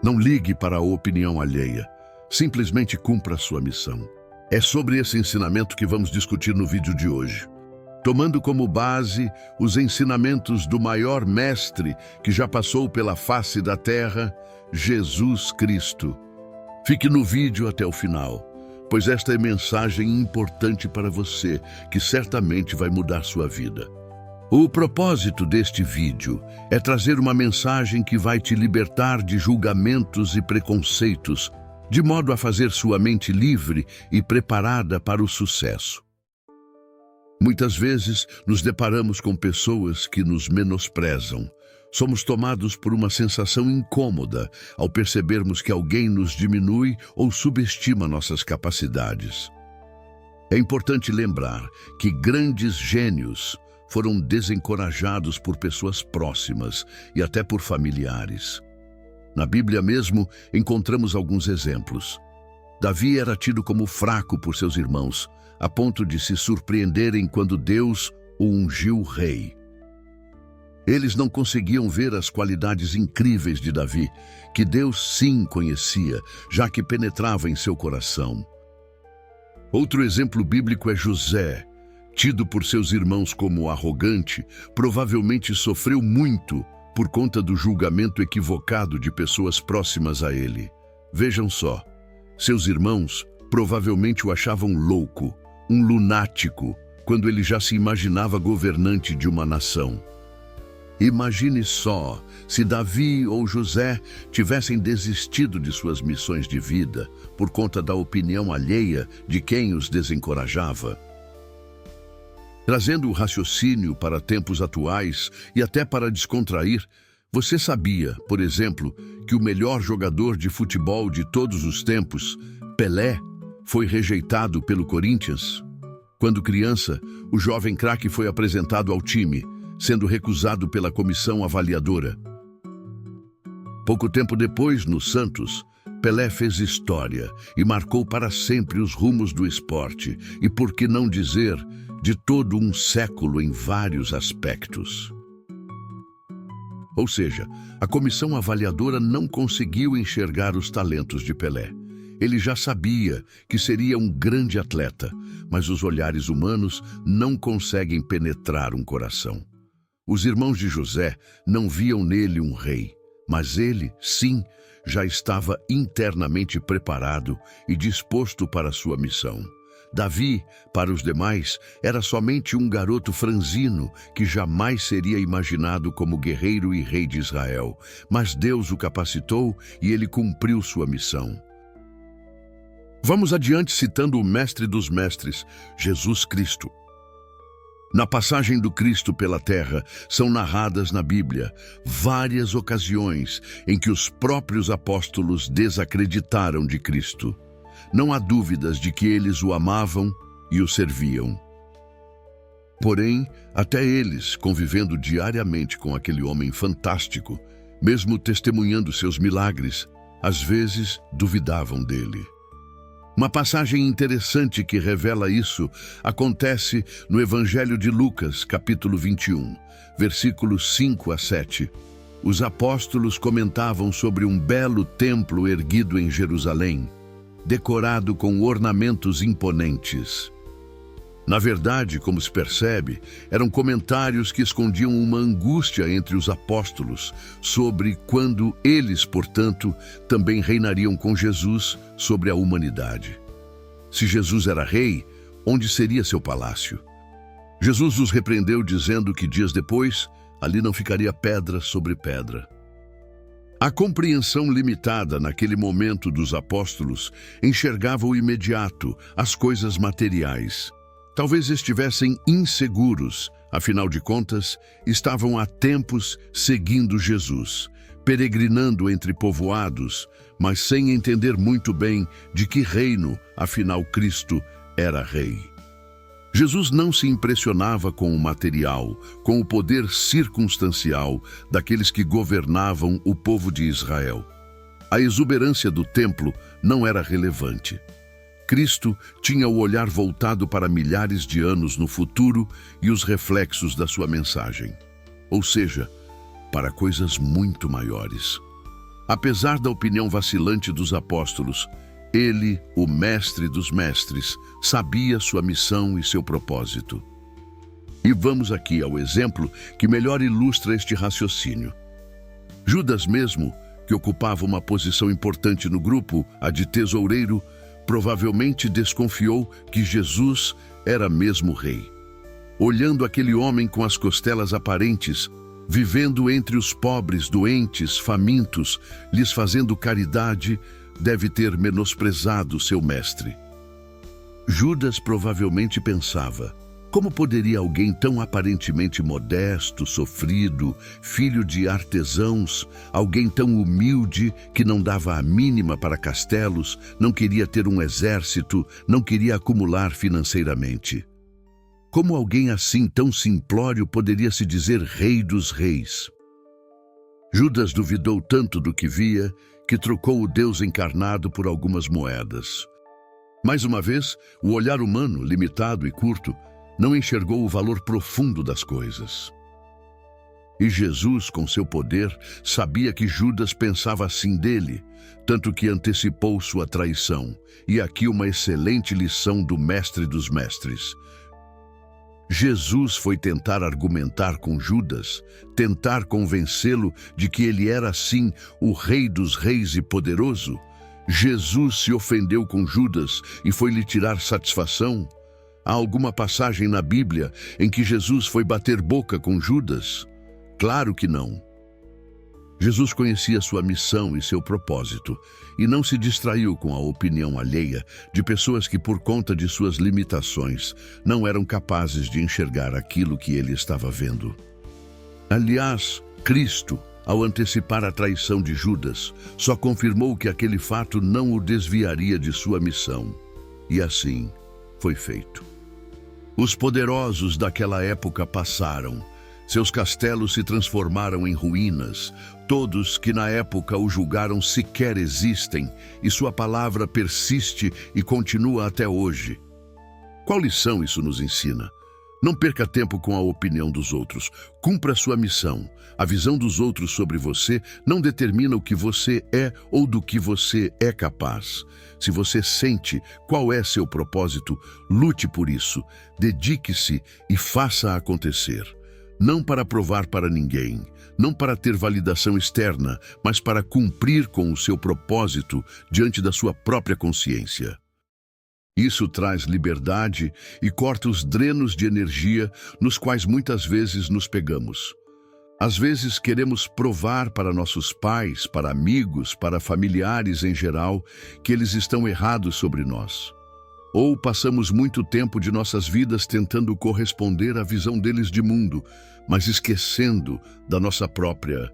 Não ligue para a opinião alheia. Simplesmente cumpra a sua missão. É sobre esse ensinamento que vamos discutir no vídeo de hoje. Tomando como base os ensinamentos do maior mestre que já passou pela face da terra, Jesus Cristo. Fique no vídeo até o final, pois esta é mensagem importante para você, que certamente vai mudar sua vida. O propósito deste vídeo é trazer uma mensagem que vai te libertar de julgamentos e preconceitos, de modo a fazer sua mente livre e preparada para o sucesso. Muitas vezes nos deparamos com pessoas que nos menosprezam. Somos tomados por uma sensação incômoda ao percebermos que alguém nos diminui ou subestima nossas capacidades. É importante lembrar que grandes gênios foram desencorajados por pessoas próximas e até por familiares. Na Bíblia mesmo encontramos alguns exemplos. Davi era tido como fraco por seus irmãos, a ponto de se surpreenderem quando Deus o ungiu rei. Eles não conseguiam ver as qualidades incríveis de Davi, que Deus sim conhecia, já que penetrava em seu coração. Outro exemplo bíblico é José, tido por seus irmãos como arrogante, provavelmente sofreu muito por conta do julgamento equivocado de pessoas próximas a ele. Vejam só, seus irmãos provavelmente o achavam louco, um lunático, quando ele já se imaginava governante de uma nação. Imagine só se Davi ou José tivessem desistido de suas missões de vida por conta da opinião alheia de quem os desencorajava. Trazendo o raciocínio para tempos atuais e até para descontrair, você sabia, por exemplo, que o melhor jogador de futebol de todos os tempos, Pelé, foi rejeitado pelo Corinthians? Quando criança, o jovem craque foi apresentado ao time, sendo recusado pela comissão avaliadora. Pouco tempo depois, no Santos, Pelé fez história e marcou para sempre os rumos do esporte e, por que não dizer, de todo um século em vários aspectos. Ou seja, a comissão avaliadora não conseguiu enxergar os talentos de Pelé. Ele já sabia que seria um grande atleta, mas os olhares humanos não conseguem penetrar um coração. Os irmãos de José não viam nele um rei, mas ele, sim, já estava internamente preparado e disposto para sua missão. Davi, para os demais, era somente um garoto franzino que jamais seria imaginado como guerreiro e rei de Israel, mas Deus o capacitou e ele cumpriu sua missão. Vamos adiante citando o mestre dos mestres, Jesus Cristo. Na passagem do Cristo pela terra, são narradas na Bíblia várias ocasiões em que os próprios apóstolos desacreditaram de Cristo. Não há dúvidas de que eles o amavam e o serviam. Porém, até eles, convivendo diariamente com aquele homem fantástico, mesmo testemunhando seus milagres, às vezes duvidavam dele. Uma passagem interessante que revela isso acontece no Evangelho de Lucas, capítulo 21, versículos 5 a 7. Os apóstolos comentavam sobre um belo templo erguido em Jerusalém, decorado com ornamentos imponentes. Na verdade, como se percebe, eram comentários que escondiam uma angústia entre os apóstolos sobre quando eles, portanto, também reinariam com Jesus sobre a humanidade. Se Jesus era rei, onde seria seu palácio? Jesus os repreendeu dizendo que dias depois, ali não ficaria pedra sobre pedra. A compreensão limitada naquele momento dos apóstolos enxergava o imediato, as coisas materiais. Talvez estivessem inseguros, afinal de contas, estavam há tempos seguindo Jesus, peregrinando entre povoados, mas sem entender muito bem de que reino, afinal, Cristo era rei. Jesus não se impressionava com o material, com o poder circunstancial daqueles que governavam o povo de Israel. A exuberância do templo não era relevante. Cristo tinha o olhar voltado para milhares de anos no futuro e os reflexos da sua mensagem, ou seja, para coisas muito maiores. Apesar da opinião vacilante dos apóstolos, ele, o mestre dos mestres, sabia sua missão e seu propósito. E vamos aqui ao exemplo que melhor ilustra este raciocínio. Judas mesmo, que ocupava uma posição importante no grupo, a de tesoureiro, provavelmente desconfiou que Jesus era mesmo rei. Olhando aquele homem com as costelas aparentes, vivendo entre os pobres, doentes, famintos, lhes fazendo caridade, deve ter menosprezado seu mestre. Judas provavelmente pensava: como poderia alguém tão aparentemente modesto, sofrido, filho de artesãos, alguém tão humilde que não dava a mínima para castelos, não queria ter um exército, não queria acumular financeiramente? Como alguém assim tão simplório poderia se dizer rei dos reis? Judas duvidou tanto do que via que trocou o Deus encarnado por algumas moedas. Mais uma vez, o olhar humano, limitado e curto, não enxergou o valor profundo das coisas. E Jesus, com seu poder, sabia que Judas pensava assim dele, tanto que antecipou sua traição. E aqui uma excelente lição do mestre dos mestres. Jesus foi tentar argumentar com Judas, tentar convencê-lo de que ele era, sim, o rei dos reis e poderoso. Jesus se ofendeu com Judas e foi lhe tirar satisfação. Há alguma passagem na Bíblia em que Jesus foi bater boca com Judas? Claro que não. Jesus conhecia sua missão e seu propósito, e não se distraiu com a opinião alheia de pessoas que, por conta de suas limitações, não eram capazes de enxergar aquilo que ele estava vendo. Aliás, Cristo, ao antecipar a traição de Judas, só confirmou que aquele fato não o desviaria de sua missão. E assim foi feito. Os poderosos daquela época passaram. Seus castelos se transformaram em ruínas. Todos que na época o julgaram sequer existem, e sua palavra persiste e continua até hoje. Qual lição isso nos ensina? Não perca tempo com a opinião dos outros. Cumpra sua missão. A visão dos outros sobre você não determina o que você é ou do que você é capaz. Se você sente qual é seu propósito, lute por isso. Dedique-se e faça acontecer. Não para provar para ninguém, não para ter validação externa, mas para cumprir com o seu propósito diante da sua própria consciência. Isso traz liberdade e corta os drenos de energia nos quais muitas vezes nos pegamos. Às vezes queremos provar para nossos pais, para amigos, para familiares em geral, que eles estão errados sobre nós. Ou passamos muito tempo de nossas vidas tentando corresponder à visão deles de mundo, mas esquecendo da nossa própria.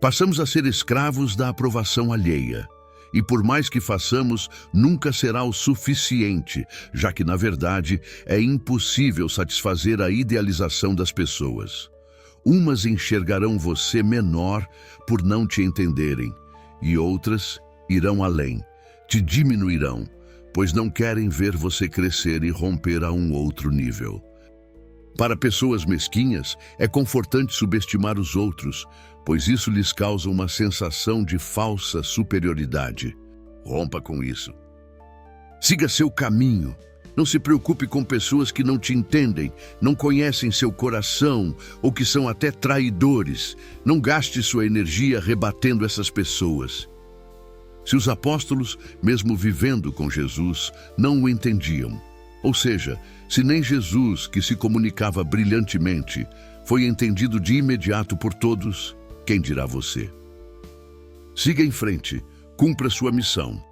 Passamos a ser escravos da aprovação alheia. E por mais que façamos, nunca será o suficiente, já que, na verdade, é impossível satisfazer a idealização das pessoas. Umas enxergarão você menor por não te entenderem, e outras irão além, te diminuirão, pois não querem ver você crescer e romper a um outro nível. Para pessoas mesquinhas, é confortante subestimar os outros, pois isso lhes causa uma sensação de falsa superioridade. Rompa com isso. Siga seu caminho. Não se preocupe com pessoas que não te entendem, não conhecem seu coração ou que são até traidores. Não gaste sua energia rebatendo essas pessoas. Se os apóstolos, mesmo vivendo com Jesus, não o entendiam, ou seja, se nem Jesus, que se comunicava brilhantemente, foi entendido de imediato por todos, quem dirá você? Siga em frente, cumpra sua missão.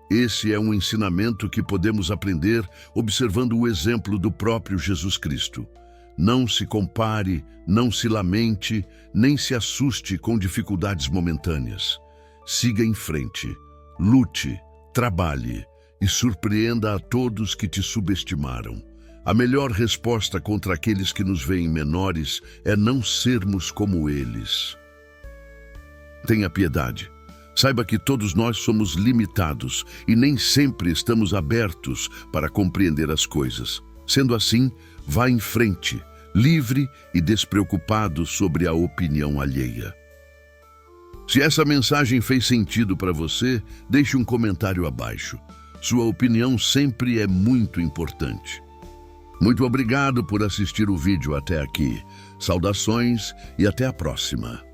Esse é um ensinamento que podemos aprender observando o exemplo do próprio Jesus Cristo. Não se compare, não se lamente, nem se assuste com dificuldades momentâneas. Siga em frente, lute, trabalhe e surpreenda a todos que te subestimaram. A melhor resposta contra aqueles que nos veem menores é não sermos como eles. Tenha piedade. Saiba que todos nós somos limitados e nem sempre estamos abertos para compreender as coisas. Sendo assim, vá em frente, livre e despreocupado sobre a opinião alheia. Se essa mensagem fez sentido para você, deixe um comentário abaixo. Sua opinião sempre é muito importante. Muito obrigado por assistir o vídeo até aqui. Saudações e até a próxima.